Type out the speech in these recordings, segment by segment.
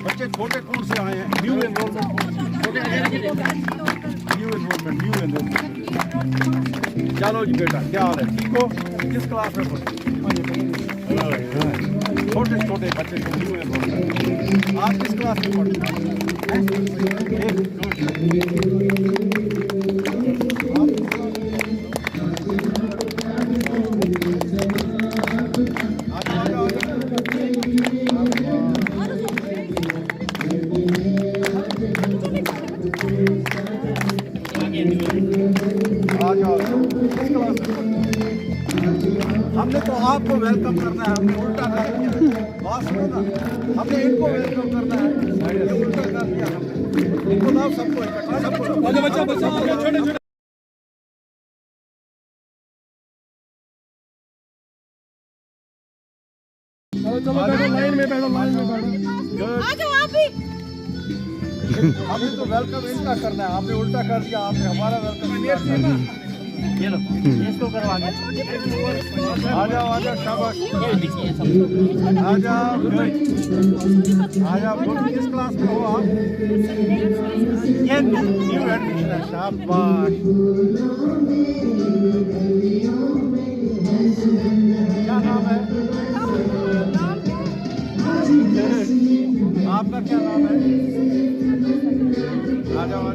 बच्चे छोटे कौन से आए हैं? New enrolment, new enrolment. चलो जी बेटा, क्या हाल है? ठीक हो? किस क्लास में पढ़ते? छोटे छोटे बच्चे न्यू एनरोलमेंट। आप किस क्लास में पढ़ते हैं? हमने तो आपको वेलकम करना है, हमने उल्टा कर दिया। बात सुनो ना, हमने इनको वेलकम करना है, ये उल्टा कर दिया हमने। इनको लाओ सबको इकट्ठा, सबको बच्चा छोटे छोटे। चलो लाइन में बैठो, लाइन में बैठो। आ जाओ आप भी। हमें तो वेलकम इनका करना है, आपने उल्टा कर दिया, आपने हमारा वेलकम किया। ये लो, इसको करो आगे। आ जाओ शाबाश। आ जाओ। किस क्लास में हो आप? ये न्यू एडमिशन है, शाबाश। क्या नाम है आपका? क्या नाम है? आ जाओ।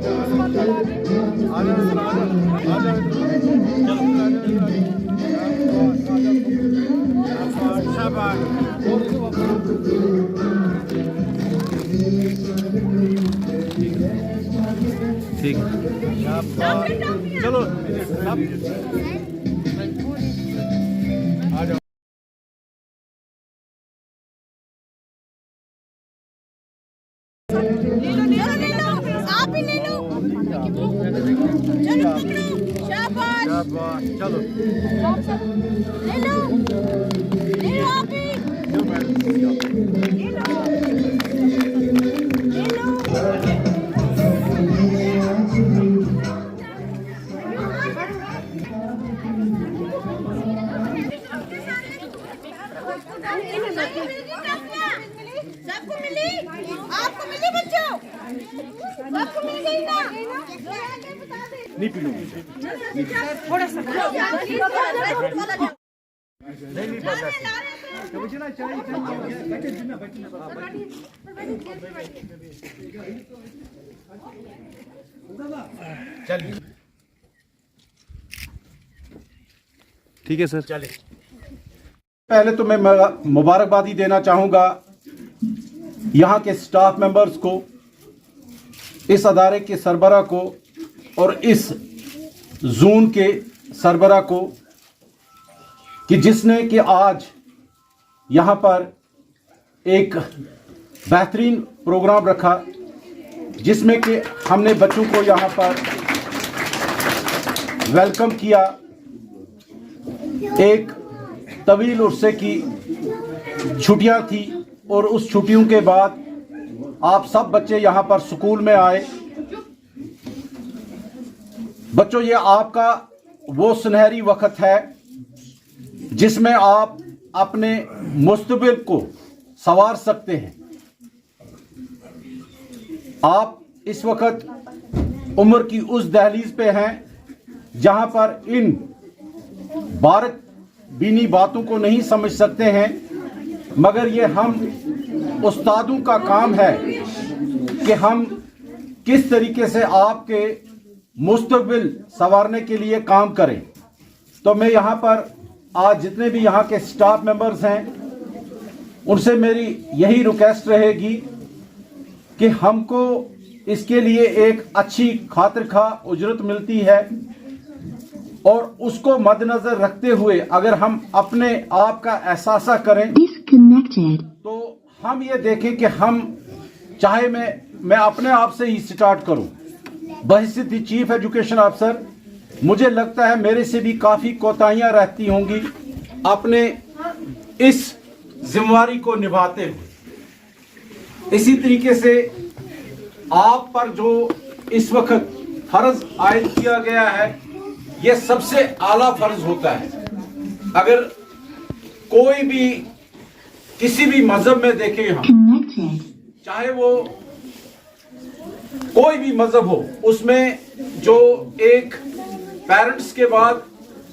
ठीक, चलो आ जाओ। आप ही ले लो। चलो पकड़ो, शाबाश। चलो ले लो आप ही। ले लो। सबको मिली? आपको मिली बच्चों? सबको मिल गई ना? नहीं पीलो थोड़ा सा चलिए। ठीक है सर, चलिए। पहले तो मैं मुबारकबादी देना चाहूँगा यहाँ के स्टाफ मेंबर्स को, इस अदारे के सरबरा को और इस जोन के सरबरा को कि जिसने कि आज यहाँ पर एक बेहतरीन प्रोग्राम रखा जिसमें कि हमने बच्चों को यहाँ पर वेलकम किया। एक तवील उर्से की छुट्टियां थी और उस छुट्टियों के बाद आप सब बच्चे यहाँ पर स्कूल में आए। बच्चों, ये आपका वो सुनहरी वक्त है जिसमें आप अपने मुस्तकबिल को संवार सकते हैं। आप इस वक्त उम्र की उस दहलीज पे हैं जहां पर इन बारक बीनी बातों को नहीं समझ सकते हैं, मगर ये हम उस्तादों का काम है कि हम किस तरीके से आपके मुस्तकबिल संवारने के लिए काम करें। तो मैं यहाँ पर आज जितने भी यहाँ के स्टाफ मेंबर्स हैं उनसे मेरी यही रिक्वेस्ट रहेगी कि हमको इसके लिए एक अच्छी खातिर खा उजरत मिलती है और उसको मद्देनजर रखते हुए अगर हम अपने आप का एहसास करें तो हम ये देखें कि हम चाहे मैं अपने आप से ही स्टार्ट करूं। बहैसियत चीफ एजुकेशन अफसर मुझे लगता है मेरे से भी काफ़ी कोताहियां रहती होंगी अपने इस जिम्मेवारी को निभाते हुए। इसी तरीके से आप पर जो इस वक्त फर्ज आयद किया गया है, ये सबसे आला फर्ज होता है। अगर कोई भी किसी भी मजहब में देखें हम, चाहे वो कोई भी मजहब हो, उसमें जो एक पेरेंट्स के बाद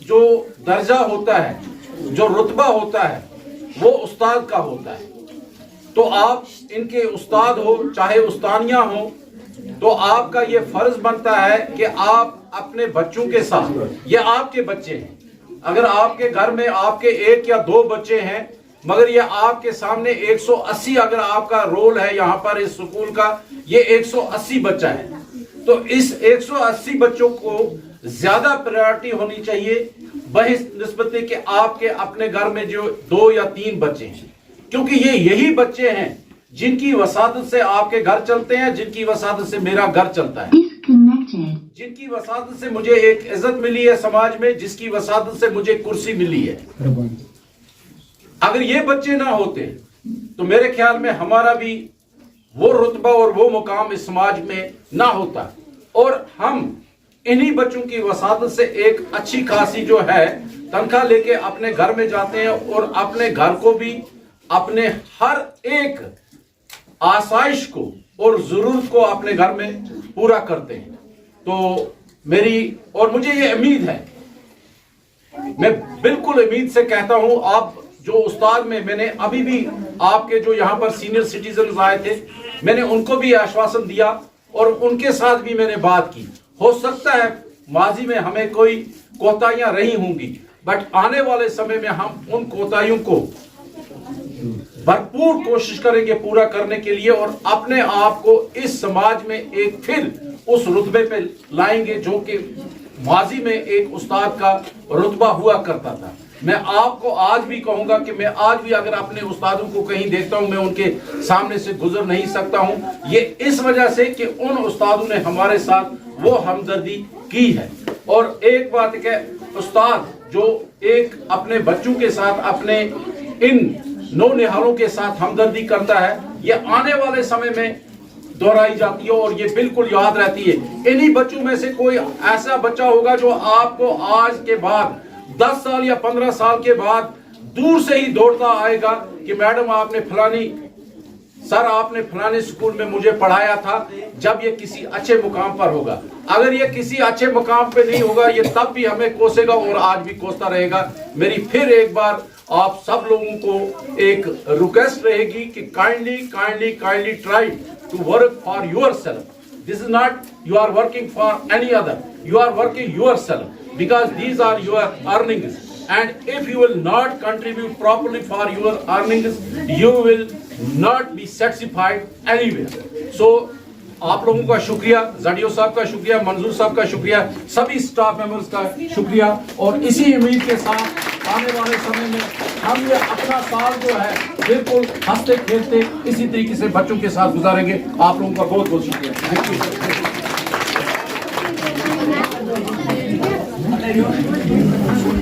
जो दर्जा होता है, जो रुतबा होता है, वो उस्ताद का होता है। तो आप इनके उस्ताद हो, चाहे उस्तानिया हो, तो आपका ये फर्ज बनता है कि आप अपने बच्चों के साथ, ये आपके बच्चे हैं, अगर आपके घर में आपके 1 या 2 बच्चे हैं, मगर ये आपके सामने 180 अगर आपका रोल है यहाँ पर इस स्कूल का, ये 180 बच्चा है, तो इस 180 बच्चों को ज्यादा प्रायोरिटी होनी चाहिए बनिस्बत कि आपके अपने घर में जो 2 या 3 बच्चे हैं, क्योंकि ये यही बच्चे हैं जिनकी वसादत से आपके घर चलते हैं, जिनकी वसादत से मेरा घर चलता है, जिनकी वसादत से मुझे एक इज्जत मिली है समाज में, जिसकी वसादत से मुझे कुर्सी मिली है। अगर ये बच्चे ना होते तो मेरे ख्याल में हमारा भी वो रुतबा और वो मुकाम इस समाज में ना होता, और हम इन्हीं बच्चों की वसादत से एक अच्छी खासी जो है तनख्वाह लेके अपने घर में जाते हैं और अपने घर को भी, अपने हर एक आसाइश को और जरूरत को अपने घर में पूरा करते हैं। तो मेरी और मुझे ये उम्मीद है, मैं बिल्कुल उम्मीद से कहता हूं, आप जो उस्ताद में मैंने अभी भी आपके जो यहाँ पर सीनियर सिटीजन आए थे, मैंने उनको भी आश्वासन दिया और उनके साथ भी मैंने बात की। हो सकता है माजी में हमें कोई कोताहियां रही होंगी, बट आने वाले समय में हम उन कोताहियों को भरपूर कोशिश करेंगे पूरा करने के लिए, और अपने आप को इस समाज में एक फिर उस रुतबे पे लाएंगे जो कि माजी में एक उस्ताद का रुतबा हुआ करता था। मैं आपको आज भी कहूंगा कि मैं आज भी अगर अपने उस्तादों को कहीं देखता हूं, मैं उनके सामने से गुजर नहीं सकता हूं। ये इस वजह से कि उन उस्तादों ने हमारे साथ वो हमदर्दी की है। और एक बात है, उस्ताद जो एक अपने बच्चों के साथ, अपने इन नौनिहालों के साथ हमदर्दी करता है, ये आने वाले समय में दोहराई जाती है और ये बिल्कुल याद रहती है। इन्हीं बच्चों में से कोई ऐसा बच्चा होगा जो आपको आज के बाद 10 साल या 15 साल के बाद दूर से ही दौड़ता आएगा कि मैडम आपने फलानी, सर आपने फलाने स्कूल में मुझे पढ़ाया था, जब ये किसी अच्छे मुकाम पर होगा। अगर ये किसी अच्छे मुकाम पे नहीं होगा, ये तब भी हमें कोसेगा और आज भी कोसता रहेगा। मेरी फिर एक बार आप सब लोगों को एक रिक्वेस्ट रहेगी कि kindly try to work for yourself. This is not you are working for any other. You are working yourself, because these are your earnings. And if you will not contribute properly for your earnings, you will not be satisfied anywhere. So, आप लोगों का शुक्रिया, जडियो साहब का शुक्रिया, मंजूर साहब का शुक्रिया, सभी स्टाफ मेंबर्स का शुक्रिया, और इसी उम्मीद के साथ आने वाले समय में हम ये अपना साल जो है बिल्कुल हंसते खेलते इसी तरीके से बच्चों के साथ गुजारेंगे। आप लोगों का बहुत बहुत शुक्रिया। Thank you.